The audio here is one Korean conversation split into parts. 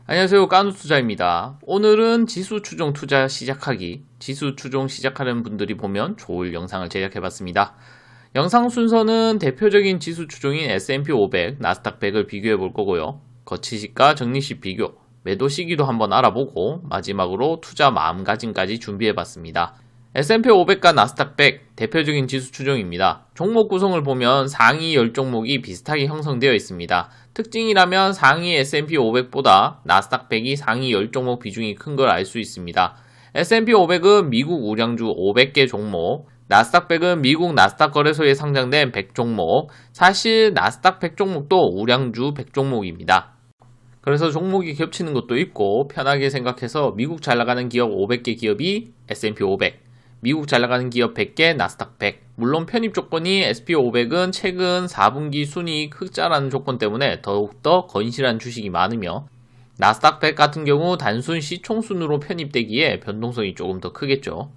안녕하세요. 까누투자입니다. 오늘은 지수 추종 투자 시작하기, 지수 추종 시작하는 분들이 보면 좋을 영상을 제작해봤습니다. 영상 순서는 대표적인 지수 추종인 S&P 500, 나스닥 100을 비교해 볼 거고요. 거치시가 적립식 비교, 매도 시기도 한번 알아보고 마지막으로 투자 마음가짐까지 준비해봤습니다. S&P 500과 나스닥 100 대표적인 지수 추종입니다. 종목 구성을 보면 상위 10종목이 비슷하게 형성되어 있습니다. 특징이라면 상위 S&P 500보다 나스닥 100이 상위 10종목 비중이 큰 걸 알 수 있습니다. S&P 500은 미국 우량주 500개 종목, 나스닥 100은 미국 나스닥 거래소에 상장된 100종목, 사실 나스닥 100종목도 우량주 100종목입니다. 그래서 종목이 겹치는 것도 있고 편하게 생각해서 미국 잘 나가는 기업 500개 기업이 S&P 500, 미국 잘 나가는 기업 100개 나스닥 100. 물론 편입 조건이 S&P 500은 최근 4분기 순이익 흑자라는 조건 때문에 더욱더 건실한 주식이 많으며 나스닥 100 같은 경우 단순 시총순으로 편입되기에 변동성이 조금 더 크겠죠.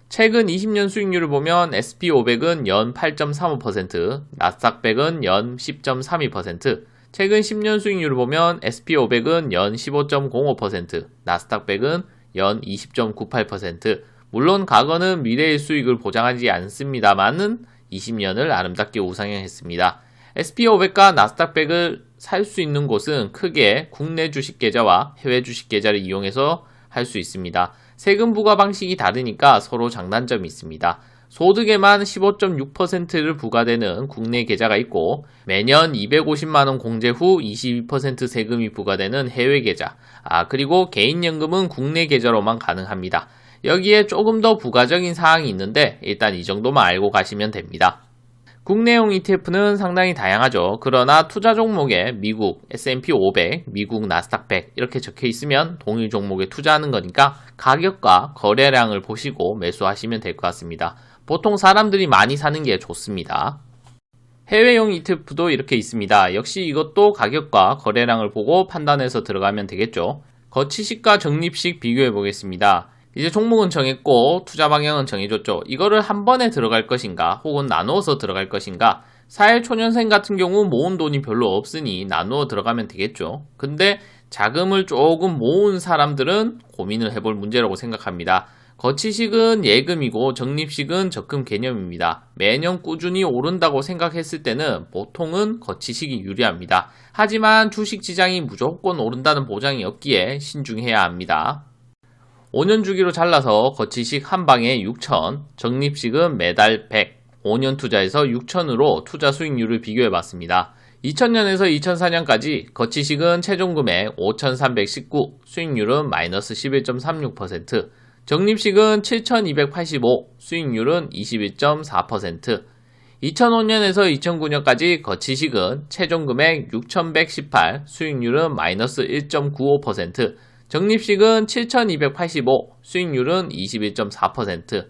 최근 20년 수익률을 보면 S&P 500은 연 8.35%, 나스닥 100은 연 10.32%, 최근 10년 수익률을 보면 S&P 500은 연 15.05%, 나스닥 100은 연 20.98%, 물론 과거는 미래의 수익을 보장하지 않습니다만은 20년을 아름답게 우상향했습니다. S&P 500과 나스닥 100을 살 수 있는 곳은 크게 국내 주식 계좌와 해외 주식 계좌를 이용해서 할 수 있습니다. 세금 부과 방식이 다르니까 서로 장단점이 있습니다. 소득에만 15.6%를 부과되는 국내 계좌가 있고 매년 250만원 공제 후 22% 세금이 부과되는 해외 계좌, 그리고 개인연금은 국내 계좌로만 가능합니다. 여기에 조금 더 부가적인 사항이 있는데 일단 이 정도만 알고 가시면 됩니다. 국내용 ETF는 상당히 다양하죠. 그러나 투자 종목에 미국 S&P 500, 미국 나스닥 100 이렇게 적혀 있으면 동일 종목에 투자하는 거니까 가격과 거래량을 보시고 매수하시면 될 것 같습니다. 보통 사람들이 많이 사는 게 좋습니다. 해외용 ETF도 이렇게 있습니다. 역시 이것도 가격과 거래량을 보고 판단해서 들어가면 되겠죠. 거치식과 적립식 비교해 보겠습니다. 이제 종목은 정했고 투자 방향은 정해졌죠. 이거를 한 번에 들어갈 것인가 혹은 나누어서 들어갈 것인가. 사회초년생 같은 경우 모은 돈이 별로 없으니 나누어 들어가면 되겠죠. 근데 자금을 조금 모은 사람들은 고민을 해볼 문제라고 생각합니다. 거치식은 예금이고 적립식은 적금 개념입니다. 매년 꾸준히 오른다고 생각했을 때는 보통은 거치식이 유리합니다. 하지만 주식 시장이 무조건 오른다는 보장이 없기에 신중해야 합니다. 5년 주기로 잘라서 거치식 한 방에 6,000, 적립식은 매달 100, 5년 투자해서 6,000으로 투자 수익률을 비교해봤습니다. 2000년에서 2004년까지 거치식은 최종 금액 5,319, 수익률은 마이너스 11.36%, 적립식은 7,285, 수익률은 21.4%, 2005년에서 2009년까지 거치식은 최종 금액 6,118, 수익률은 마이너스 1.95%, 적립식은 7,285, 수익률은 21.4%,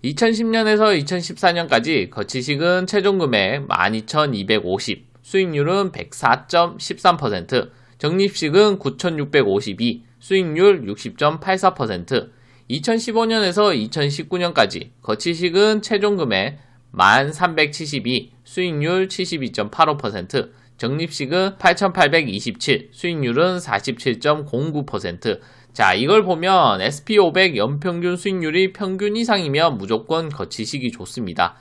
2010년에서 2014년까지 거치식은 최종 금액 12,250, 수익률은 104.13%, 적립식은 9,652, 수익률 60.84%, 2015년에서 2019년까지 거치식은 최종 금액 1,372, 수익률 72.85%, 적립식은 8,827, 수익률은 47.09%. 자, 이걸 보면 S&P 500 연평균 수익률이 평균 이상이면 무조건 거치식이 좋습니다.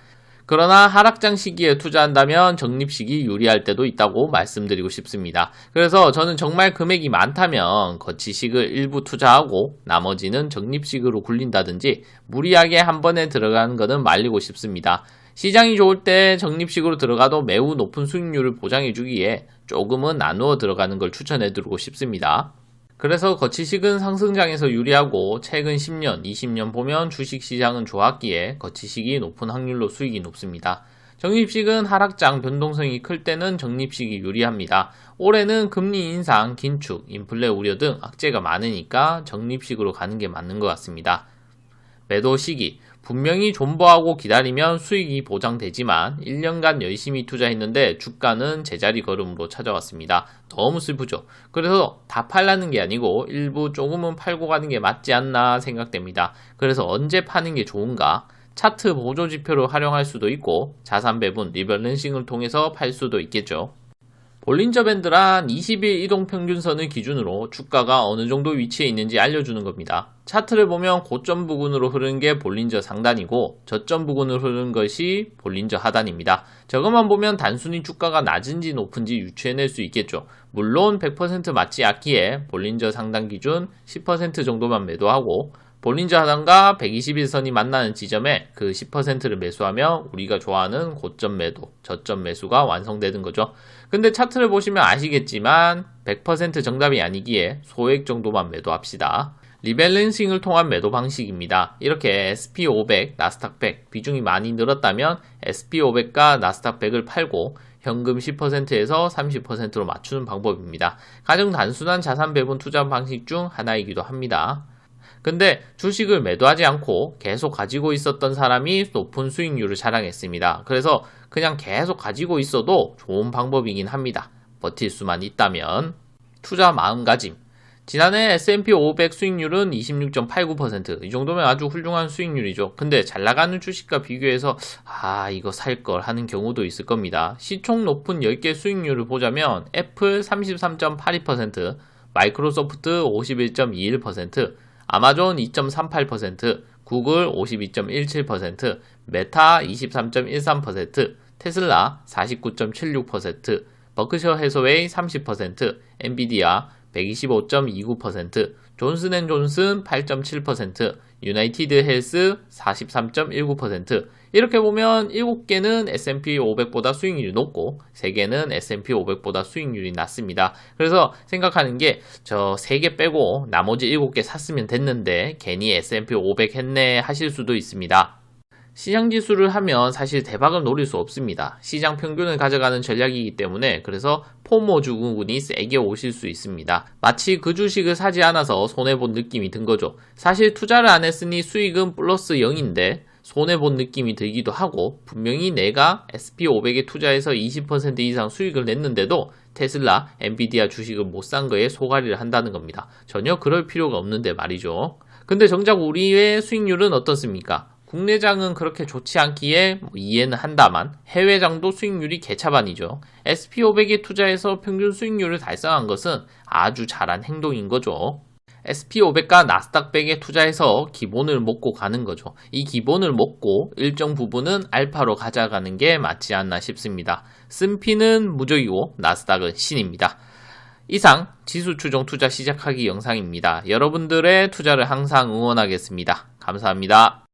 그러나 하락장 시기에 투자한다면 적립식이 유리할 때도 있다고 말씀드리고 싶습니다. 그래서 저는 정말 금액이 많다면 거치식을 일부 투자하고 나머지는 적립식으로 굴린다든지 무리하게 한 번에 들어가는 것은 말리고 싶습니다. 시장이 좋을 때 적립식으로 들어가도 매우 높은 수익률을 보장해주기에 조금은 나누어 들어가는 걸 추천해드리고 싶습니다. 그래서 거치식은 상승장에서 유리하고 최근 10년, 20년 보면 주식시장은 좋았기에 거치식이 높은 확률로 수익이 높습니다. 적립식은 하락장 변동성이 클 때는 적립식이 유리합니다. 올해는 금리 인상, 긴축, 인플레 우려 등 악재가 많으니까 적립식으로 가는 게 맞는 것 같습니다. 매도 시기, 분명히 존버하고 기다리면 수익이 보장되지만 1년간 열심히 투자했는데 주가는 제자리 걸음으로 찾아왔습니다. 너무 슬프죠. 그래서 다 팔라는 게 아니고 일부 조금은 팔고 가는 게 맞지 않나 생각됩니다. 그래서 언제 파는 게 좋은가? 차트 보조지표를 활용할 수도 있고 자산 배분, 리밸런싱을 통해서 팔 수도 있겠죠. 볼린저 밴드란 20일 이동평균선을 기준으로 주가가 어느 정도 위치에 있는지 알려주는 겁니다. 차트를 보면 고점 부근으로 흐르는 게 볼린저 상단이고 저점 부근으로 흐르는 것이 볼린저 하단입니다. 저것만 보면 단순히 주가가 낮은지 높은지 유추해낼 수 있겠죠. 물론 100% 맞지 않기에 볼린저 상단 기준 10% 정도만 매도하고 볼린저 하단과 121선이 만나는 지점에 그 10%를 매수하면 우리가 좋아하는 고점 매도, 저점 매수가 완성되는 거죠. 근데 차트를 보시면 아시겠지만 100% 정답이 아니기에 소액 정도만 매도합시다. 리밸런싱을 통한 매도 방식입니다. 이렇게 SP500, 나스닥 100 비중이 많이 늘었다면 SP500과 나스닥 100을 팔고 현금 10%에서 30%로 맞추는 방법입니다. 가장 단순한 자산 배분 투자 방식 중 하나이기도 합니다. 근데 주식을 매도하지 않고 계속 가지고 있었던 사람이 높은 수익률을 자랑했습니다. 그래서 그냥 계속 가지고 있어도 좋은 방법이긴 합니다. 버틸 수만 있다면. 투자 마음가짐. 지난해 S&P 500 수익률은 26.89%. 이 정도면 아주 훌륭한 수익률이죠. 근데 잘 나가는 주식과 비교해서 이거 살 걸 하는 경우도 있을 겁니다. 시총 높은 10개 수익률을 보자면 애플 33.82%, 마이크로소프트 51.21%, 아마존 2.38%, 구글 52.17%, 메타 23.13%, 테슬라 49.76%, 버크셔 해서웨이 30%, 엔비디아 125.29%, 존슨앤존슨 8.7%, 유나이티드 헬스 43.19%. 이렇게 보면 7개는 S&P 500보다 수익률이 높고 3개는 S&P 500보다 수익률이 낮습니다. 그래서 생각하는 게 저 3개 빼고 나머지 7개 샀으면 됐는데 괜히 S&P 500 했네 하실 수도 있습니다. 시장지수를 하면 사실 대박을 노릴 수 없습니다. 시장 평균을 가져가는 전략이기 때문에 그래서 포모 증후군이 세게 오실 수 있습니다. 마치 그 주식을 사지 않아서 손해본 느낌이 든 거죠. 사실 투자를 안 했으니 수익은 플러스 0인데 손해본 느낌이 들기도 하고 분명히 내가 SP500에 투자해서 20% 이상 수익을 냈는데도 테슬라, 엔비디아 주식을 못 산 거에 소가리를 한다는 겁니다. 전혀 그럴 필요가 없는데 말이죠. 근데 정작 우리의 수익률은 어떻습니까? 국내장은 그렇게 좋지 않기에 이해는 한다만 해외장도 수익률이 개차반이죠. SP500에 투자해서 평균 수익률을 달성한 것은 아주 잘한 행동인 거죠. SP500과 나스닥 100에 투자해서 기본을 먹고 가는 거죠. 이 기본을 먹고 일정 부분은 알파로 가져가는 게 맞지 않나 싶습니다. 쓴 피는 무적이고 나스닥은 신입니다. 이상 지수 추종 투자 시작하기 영상입니다. 여러분들의 투자를 항상 응원하겠습니다. 감사합니다.